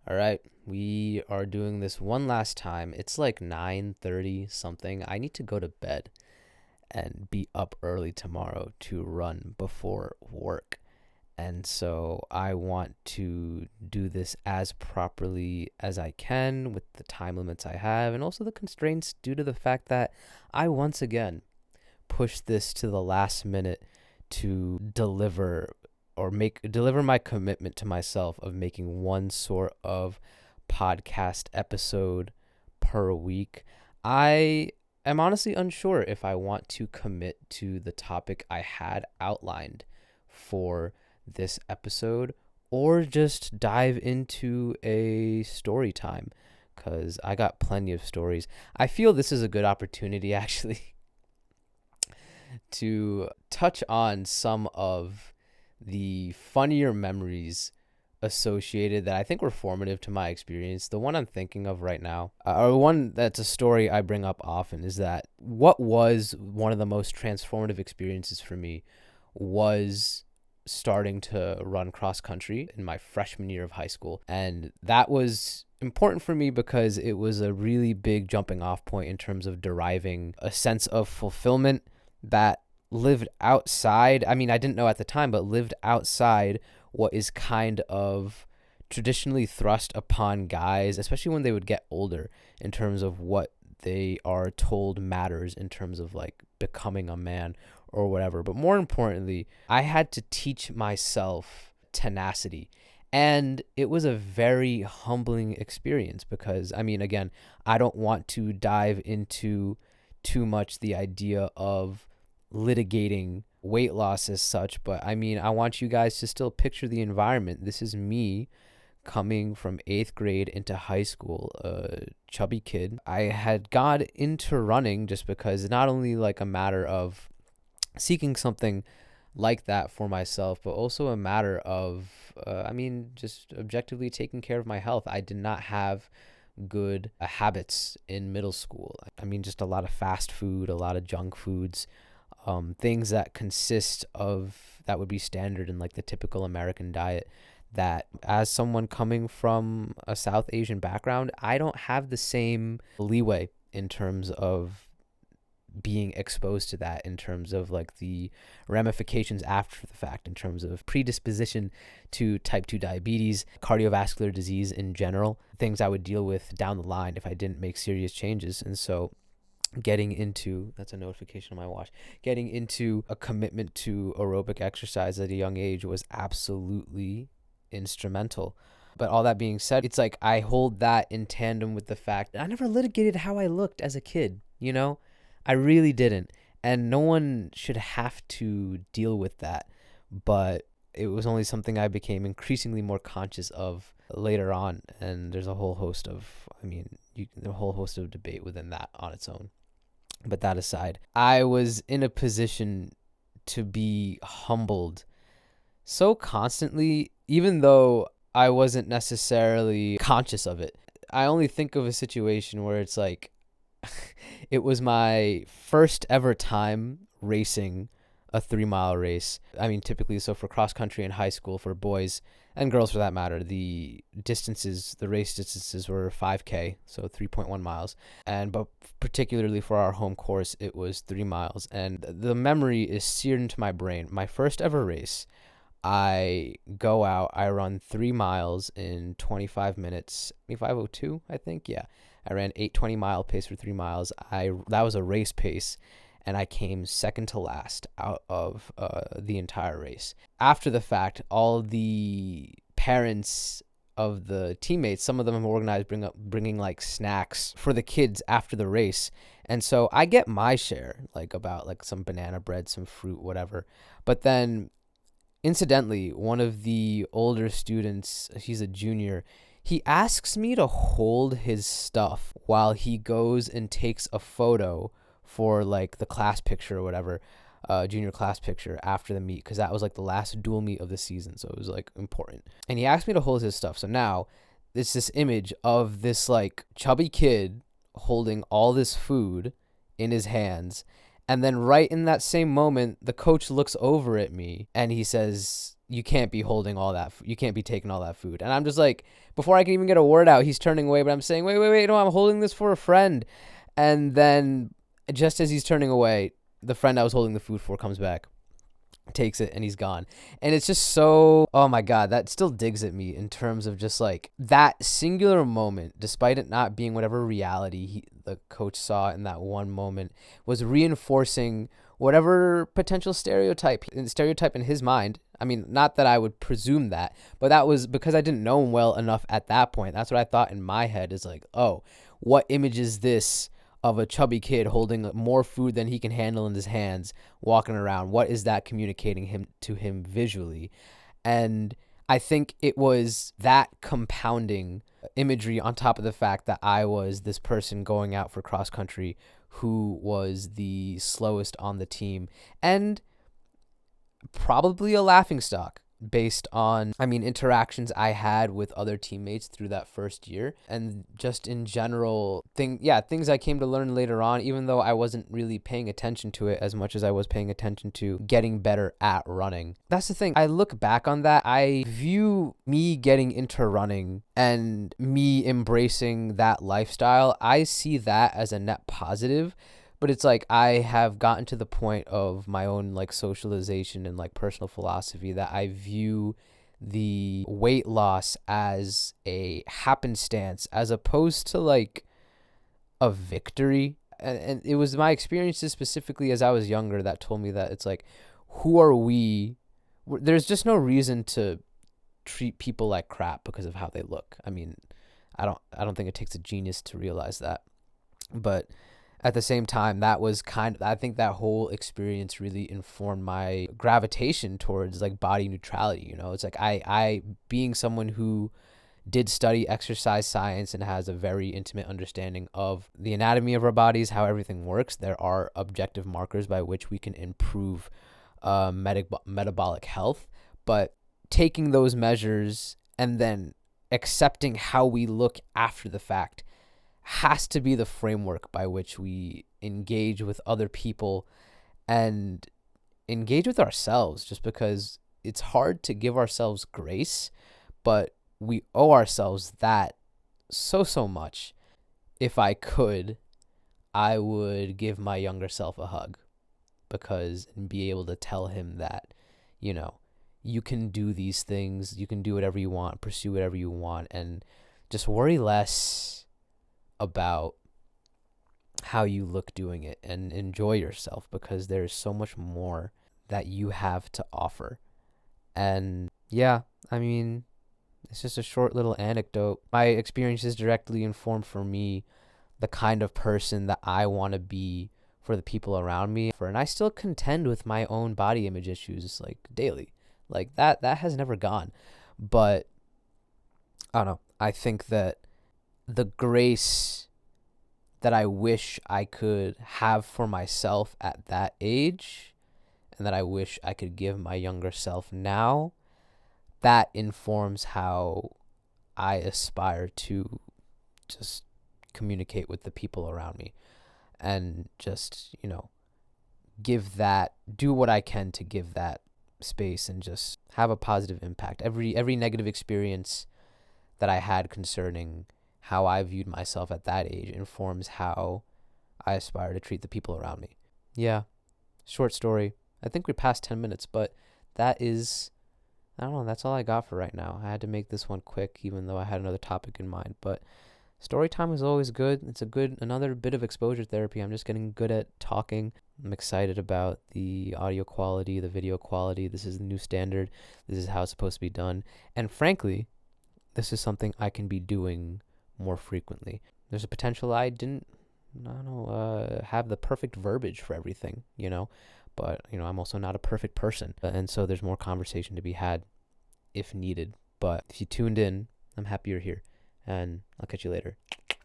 All right, we are doing this one last time. It's like 9:30 something. I need to go to bed and be up early tomorrow to run before work. And so I want to do this as properly as I can with the time limits I have and also the constraints due to the fact that I once again pushed this to the last minute to deliver my commitment to myself of making one sort of podcast episode per week. I am honestly unsure if I want to commit to the topic I had outlined for this episode or just dive into a story time because I got plenty of stories. I feel this is a good opportunity actually to touch on some of the funnier memories associated that I think were formative to my experience. The one I'm thinking of right now, or one that's a story I bring up often, is that what was one of the most transformative experiences for me was starting to run cross country in my freshman year of high school. And that was important for me because it was a really big jumping off point in terms of deriving a sense of fulfillment that lived outside. I mean, I didn't know at the time, but lived outside what is kind of traditionally thrust upon guys, especially when they would get older, in terms of what they are told matters in terms of like becoming a man or whatever. But more importantly, I had to teach myself tenacity. And it was a very humbling experience because, I mean, again, I don't want to dive into too much the idea of litigating weight loss as such, but I mean, I want you guys to still picture the environment. This is me coming from 8th grade into high school, a chubby kid. I had got into running just because not only like a matter of seeking something like that for myself, but also a matter of, just objectively taking care of my health. I did not have good habits in middle school. I mean, just a lot of fast food, a lot of junk foods, things that that would be standard in like the typical American diet, that as someone coming from a South Asian background, I don't have the same leeway in terms of being exposed to that, in terms of like the ramifications after the fact, in terms of predisposition to type 2 diabetes, cardiovascular disease in general, things I would deal with down the line if I didn't make serious changes. And so that's a notification on my watch, getting into a commitment to aerobic exercise at a young age was absolutely instrumental. But all that being said, it's like I hold that in tandem with the fact that I never litigated how I looked as a kid, you know? I really didn't. And no one should have to deal with that. But it was only something I became increasingly more conscious of later on. And there's a whole host of, debate within that on its own. But that aside, I was in a position to be humbled so constantly, even though I wasn't necessarily conscious of it. I only think of a situation where it's like, it was my first ever time racing a 3-mile race. I mean, typically, so for cross country in high school for boys and girls for that matter, the race distances were 5K, so 3.1 miles. But particularly for our home course, it was 3 miles. And the memory is seared into my brain. My first ever race, I go out, I run 3 miles in 25 minutes, 25:02, I think. Yeah. I ran 8:20 mile pace for 3 miles. That was a race pace, and I came second to last out of the entire race. After the fact, all the parents of the teammates, some of them have organized bringing like snacks for the kids after the race, and so I get my share, like about like some banana bread, some fruit, whatever. But then, incidentally, one of the older students, he's a junior, he asks me to hold his stuff while he goes and takes a photo for like the class picture or whatever, junior class picture after the meet, because that was like the last dual meet of the season, so it was like important. And he asked me to hold his stuff. So now it's this image of this like chubby kid holding all this food in his hands. And then right in that same moment, the coach looks over at me and he says, you can't be holding all that. You can't be taking all that food. And I'm just like, before I can even get a word out, he's turning away. But I'm saying, wait, no, I'm holding this for a friend. And then just as he's turning away, the friend I was holding the food for comes back, takes it, and he's gone. And it's just so, oh my God, that still digs at me in terms of just like that singular moment, despite it not being whatever reality the coach saw in that one moment, was reinforcing whatever potential stereotype in his mind. I mean, not that I would presume that, but that was because I didn't know him well enough at that point. That's what I thought in my head, is like, oh, what image is this of a chubby kid holding more food than he can handle in his hands, walking around? What is that communicating to him visually? And I think it was that compounding imagery on top of the fact that I was this person going out for cross country who was the slowest on the team, and probably a laughingstock based on, interactions I had with other teammates through that first year, and just in general things I came to learn later on, even though I wasn't really paying attention to it as much as I was paying attention to getting better at running. That's the thing. I look back on that. I view me getting into running and me embracing that lifestyle, I see that as a net positive. But it's like I have gotten to the point of my own like socialization and like personal philosophy that I view the weight loss as a happenstance as opposed to like a victory. And it was my experiences specifically as I was younger that told me that it's like, who are we? There's just no reason to treat people like crap because of how they look. I mean, I don't think it takes a genius to realize that. But at the same time, I think that whole experience really informed my gravitation towards like body neutrality. You know, it's like I being someone who did study exercise science and has a very intimate understanding of the anatomy of our bodies, how everything works. There are objective markers by which we can improve metabolic health, but taking those measures and then accepting how we look after the fact has to be the framework by which we engage with other people and engage with ourselves, just because it's hard to give ourselves grace, but we owe ourselves that so much. If I could, I would give my younger self a hug and be able to tell him that, you know, you can do these things, you can do whatever you want, pursue whatever you want, and just worry less about how you look doing it and enjoy yourself, because there's so much more that you have to offer. And yeah, it's just a short little anecdote. My experiences directly inform for me the kind of person that I want to be for the people around me. And I still contend with my own body image issues like daily. Like that has never gone. But I don't know. I think that the grace that I wish I could have for myself at that age, and that I wish I could give my younger self now, that informs how I aspire to just communicate with the people around me, and just, you know, do what I can to give that space and just have a positive impact. Every negative experience that I had concerning how I viewed myself at that age informs how I aspire to treat the people around me. Yeah, short story. I think we passed 10 minutes, but that is, I don't know, that's all I got for right now. I had to make this one quick, even though I had another topic in mind. But story time is always good. It's another bit of exposure therapy. I'm just getting good at talking. I'm excited about the audio quality, the video quality. This is the new standard. This is how it's supposed to be done. And frankly, this is something I can be doing more frequently. There's a potential I don't know, have the perfect verbiage for everything, you know, but, you know, I'm also not a perfect person. And so there's more conversation to be had if needed. But if you tuned in, I'm happy you're here, and I'll catch you later.